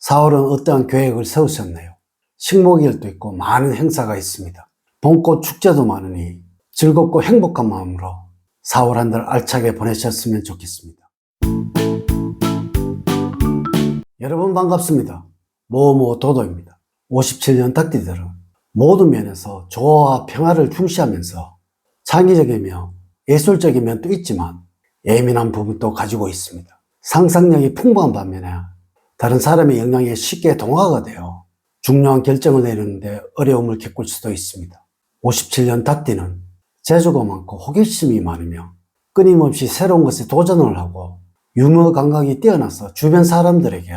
4월은 어떠한 계획을 세우셨나요? 식목일도 있고 많은 행사가 있습니다. 봄꽃 축제도 많으니 즐겁고 행복한 마음으로 4월 한 달 알차게 보내셨으면 좋겠습니다. 여러분 반갑습니다. 도도입니다. 57년 닭띠들은 모든 면에서 조화와 평화를 중시하면서 창의적이며 예술적인 면도 있지만 예민한 부분도 가지고 있습니다. 상상력이 풍부한 반면에 다른 사람의 영향에 쉽게 동화가 되어 중요한 결정을 내리는데 어려움을 겪을 수도 있습니다. 57년 닭띠는 재주가 많고 호기심이 많으며 끊임없이 새로운 것에 도전을 하고 유머 감각이 뛰어나서 주변 사람들에게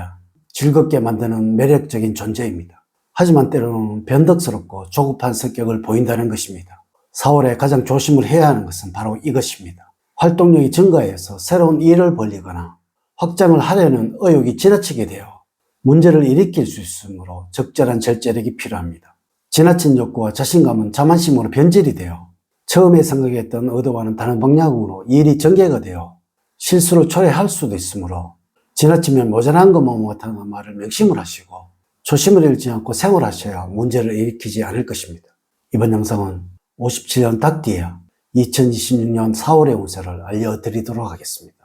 즐겁게 만드는 매력적인 존재입니다. 하지만 때로는 변덕스럽고 조급한 성격을 보인다는 것입니다. 4월에 가장 조심을 해야 하는 것은 바로 이것입니다. 활동력이 증가해서 새로운 일을 벌리거나 확장을 하려는 의욕이 지나치게 되어 문제를 일으킬 수 있으므로 적절한 절제력이 필요합니다. 지나친 욕구와 자신감은 자만심으로 변질이 되어 처음에 생각했던 의도와는 다른 방향으로 일이 전개가 되어 실수를 초래할 수도 있으므로 지나치면 모자란 것만 못하는 말을 명심을 하시고 초심을 잃지 않고 생활하셔야 문제를 일으키지 않을 것입니다. 이번 영상은 57년 닭띠의 2026년 4월의 운세를 알려드리도록 하겠습니다.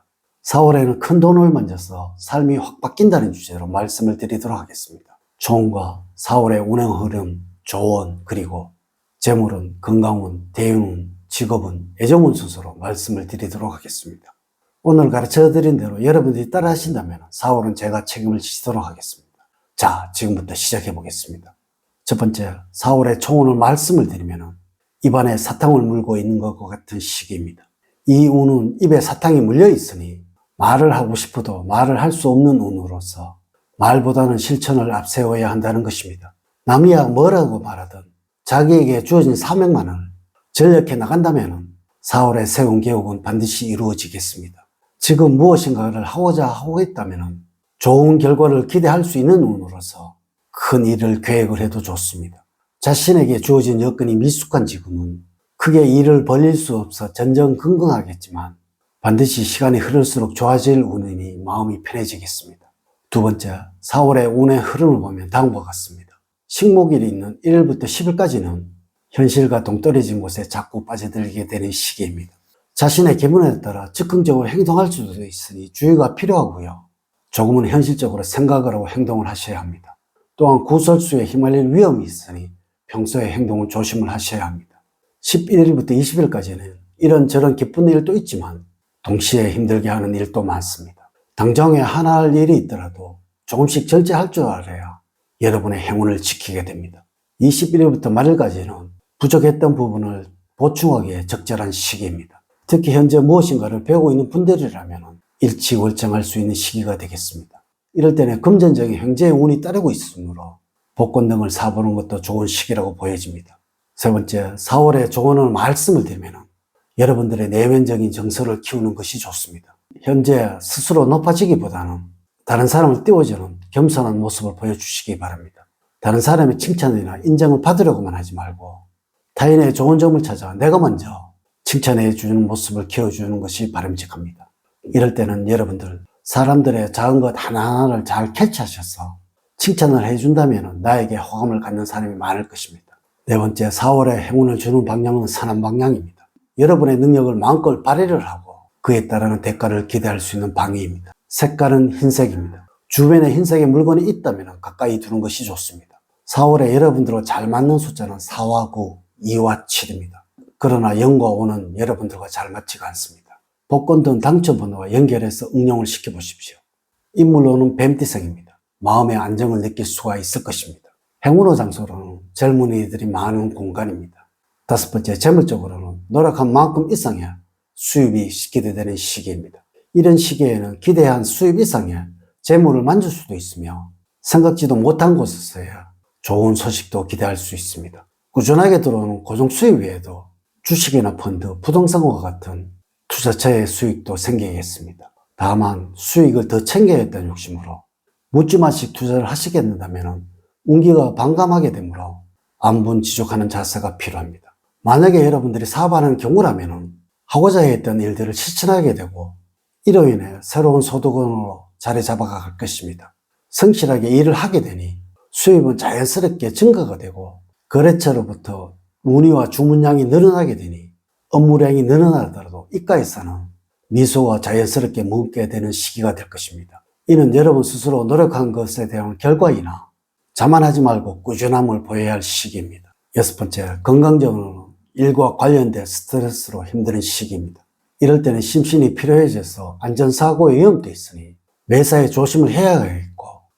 4월에는 큰 돈을 만져서 삶이 확 바뀐다는 주제로 말씀을 드리도록 하겠습니다. 총과 4월의 운행 흐름, 조언, 그리고 재물운, 건강운, 대운운, 직업운, 애정운 순서로 말씀을 드리도록 하겠습니다. 오늘 가르쳐 드린 대로 여러분들이 따라 하신다면 4월은 제가 책임을 지도록 하겠습니다. 자, 지금부터 시작해 보겠습니다. 첫 번째, 4월의 총운을 말씀을 드리면 입안에 사탕을 물고 있는 것과 같은 시기입니다. 이 운은 입에 사탕이 물려 있으니 말을 하고 싶어도 말을 할 수 없는 운으로서 말보다는 실천을 앞세워야 한다는 것입니다. 남이야 뭐라고 말하든 자기에게 주어진 사명만을 전력해 나간다면 4월에 세운 계획은 반드시 이루어지겠습니다. 지금 무엇인가를 하고자 하고 있다면 좋은 결과를 기대할 수 있는 운으로서 큰 일을 계획을 해도 좋습니다. 자신에게 주어진 여건이 미숙한 지금은 크게 일을 벌릴 수 없어 전전긍긍하겠지만 반드시 시간이 흐를수록 좋아질 운이니 마음이 편해지겠습니다. 두 번째, 4월의 운의 흐름을 보면 다음과 같습니다. 식목일이 있는 1일부터 10일까지는 현실과 동떨어진 곳에 자꾸 빠져들게 되는 시기입니다. 자신의 기분에 따라 즉흥적으로 행동할 수도 있으니 주의가 필요하고요. 조금은 현실적으로 생각을 하고 행동을 하셔야 합니다. 또한 구설수에 휘말릴 위험이 있으니 평소에 행동을 조심을 하셔야 합니다. 11일부터 20일까지는 이런저런 기쁜 일도 있지만 동시에 힘들게 하는 일도 많습니다. 당장에 하나 할 일이 있더라도 조금씩 절제할 줄 알아야 여러분의 행운을 지키게 됩니다. 21일부터 말일까지는 부족했던 부분을 보충하기에 적절한 시기입니다. 특히 현재 무엇인가를 배우고 있는 분들이라면 일취월장할 수 있는 시기가 되겠습니다. 이럴 때는 금전적인 형제의 운이 따르고 있으므로 복권 등을 사보는 것도 좋은 시기라고 보여집니다. 세 번째, 4월에 조언을 말씀을 드리면 여러분들의 내면적인 정서를 키우는 것이 좋습니다. 현재 스스로 높아지기보다는 다른 사람을 띄워주는 겸손한 모습을 보여주시기 바랍니다. 다른 사람의 칭찬이나 인정을 받으려고만 하지 말고 타인의 좋은 점을 찾아 내가 먼저 칭찬해 주는 모습을 키워주는 것이 바람직합니다. 이럴 때는 여러분들 사람들의 작은 것 하나하나를 잘 캐치하셔서 칭찬을 해준다면 나에게 호감을 갖는 사람이 많을 것입니다. 네 번째, 4월에 행운을 주는 방향은 선한 방향입니다. 여러분의 능력을 마음껏 발휘를 하고 그에 따르는 대가를 기대할 수 있는 방향입니다. 색깔은 흰색입니다. 주변에 흰색의 물건이 있다면 가까이 두는 것이 좋습니다. 4월에 여러분들과 잘 맞는 숫자는 4와 9, 2와 7입니다. 그러나 0과 5는 여러분들과 잘 맞지가 않습니다. 복권 등 당첨번호와 연결해서 응용을 시켜보십시오. 인물로는 뱀띠색입니다. 마음의 안정을 느낄 수가 있을 것입니다. 행운의 장소로는 젊은이들이 많은 공간입니다. 다섯 번째, 재물적으로는 노력한 만큼 이상의 수입이 기대되는 시기입니다. 이런 시기에는 기대한 수입 이상의 재물을 만질 수도 있으며 생각지도 못한 곳에서야 좋은 소식도 기대할 수 있습니다. 꾸준하게 들어오는 고정 수입 외에도 주식이나 펀드, 부동산과 같은 투자처의 수익도 생기겠습니다. 다만 수익을 더 챙겨야겠다는 욕심으로 묻지마식 투자를 하시겠다면 운기가 반감하게 되므로 안분지족하는 자세가 필요합니다. 만약에 여러분들이 사업하는 경우라면 하고자 했던 일들을 실천하게 되고 이로 인해 새로운 소득원으로 자리 잡아갈 것입니다. 성실하게 일을 하게 되니 수입은 자연스럽게 증가가 되고 거래처로부터 문의와 주문량이 늘어나게 되니 업무량이 늘어나더라도 입가에서는 미소가 자연스럽게 머금게 되는 시기가 될 것입니다. 이는 여러분 스스로 노력한 것에 대한 결과이나 자만하지 말고 꾸준함을 보여야 할 시기입니다. 6번째, 건강적으로는 일과 관련된 스트레스로 힘드는 시기입니다. 이럴 때는 심신이 피로해져서 안전사고의 위험도 있으니 매사에 조심을 해야겠고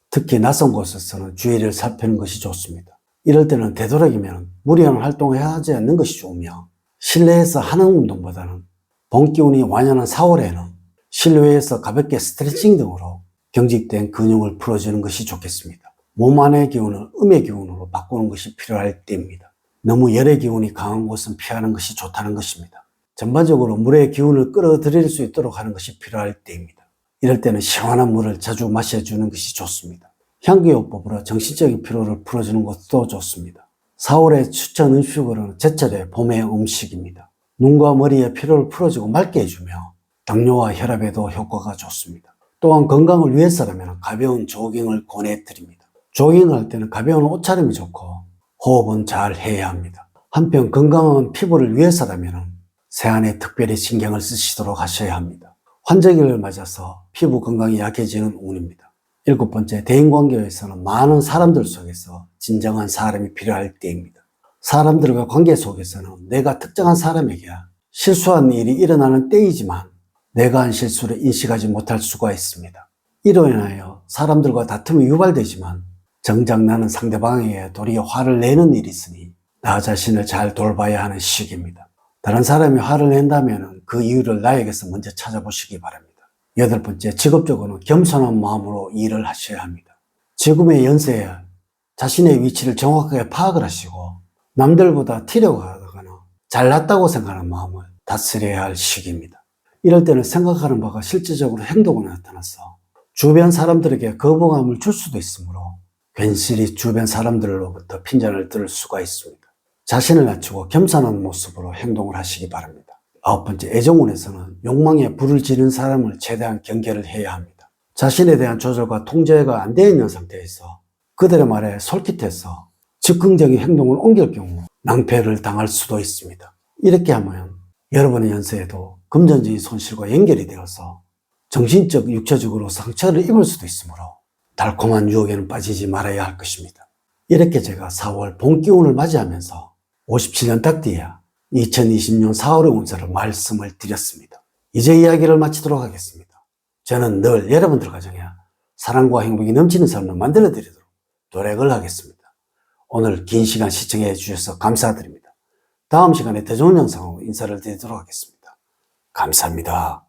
특히 낯선 곳에서는 주의를 살피는 것이 좋습니다. 이럴 때는 되도록이면 무리한 활동을 하지 않는 것이 좋으며 실내에서 하는 운동보다는 봄 기운이 완연한 4월에는 실외에서 가볍게 스트레칭 등으로 경직된 근육을 풀어주는 것이 좋겠습니다. 몸 안의 기운을 음의 기운으로 바꾸는 것이 필요할 때입니다. 너무 열의 기운이 강한 곳은 피하는 것이 좋다는 것입니다. 전반적으로 물의 기운을 끌어들일 수 있도록 하는 것이 필요할 때입니다. 이럴 때는 시원한 물을 자주 마셔주는 것이 좋습니다. 향기요법으로 정신적인 피로를 풀어주는 것도 좋습니다. 4월의 추천 음식으로는 제철의 봄의 음식입니다. 눈과 머리의 피로를 풀어주고 맑게 해주며 당뇨와 혈압에도 효과가 좋습니다. 또한 건강을 위해서라면 가벼운 조깅을 권해드립니다. 조깅할 때는 가벼운 옷차림이 좋고 호흡은 잘 해야 합니다. 한편 건강한 피부를 위해서라면 세안에 특별히 신경을 쓰시도록 하셔야 합니다. 환절기를 맞아서 피부 건강이 약해지는 운입니다. 7번째, 대인관계에서는 많은 사람들 속에서 진정한 사람이 필요할 때입니다. 사람들과 관계 속에서는 내가 특정한 사람에게 실수한 일이 일어나는 때이지만 내가 한 실수를 인식하지 못할 수가 있습니다. 이로 인하여 사람들과 다툼이 유발되지만 정작 나는 상대방에게 도리어 화를 내는 일이 있으니 나 자신을 잘 돌봐야 하는 시기입니다. 다른 사람이 화를 낸다면 그 이유를 나에게서 먼저 찾아보시기 바랍니다. 8번째, 직업적으로는 겸손한 마음으로 일을 하셔야 합니다. 지금의 연세에 자신의 위치를 정확하게 파악을 하시고 남들보다 튀려고 하거나 잘났다고 생각하는 마음을 다스려야 할 시기입니다. 이럴 때는 생각하는 바가 실질적으로 행동으로 나타나서 주변 사람들에게 거부감을 줄 수도 있으므로 괜시리 주변 사람들로부터 핀잔을 들을 수가 있습니다. 자신을 낮추고 겸손한 모습으로 행동을 하시기 바랍니다. 9번째, 애정운에서는 욕망에 불을 지른 사람을 최대한 경계를 해야 합니다. 자신에 대한 조절과 통제가 안 되어 있는 상태에서 그들의 말에 솔깃해서 즉흥적인 행동을 옮길 경우 낭패를 당할 수도 있습니다. 이렇게 하면 여러분의 연세에도 금전적인 손실과 연결이 되어서 정신적, 육체적으로 상처를 입을 수도 있으므로 달콤한 유혹에는 빠지지 말아야 할 것입니다. 이렇게 제가 4월 봄 기운을 맞이하면서 57년 닭띠야 2020년 4월의 운세를 말씀을 드렸습니다. 이제 이야기를 마치도록 하겠습니다. 저는 늘 여러분들 가정에 사랑과 행복이 넘치는 삶을 만들어 드리도록 노력을 하겠습니다. 오늘 긴 시간 시청해 주셔서 감사드립니다. 다음 시간에 더 좋은 영상으로 인사를 드리도록 하겠습니다. 감사합니다.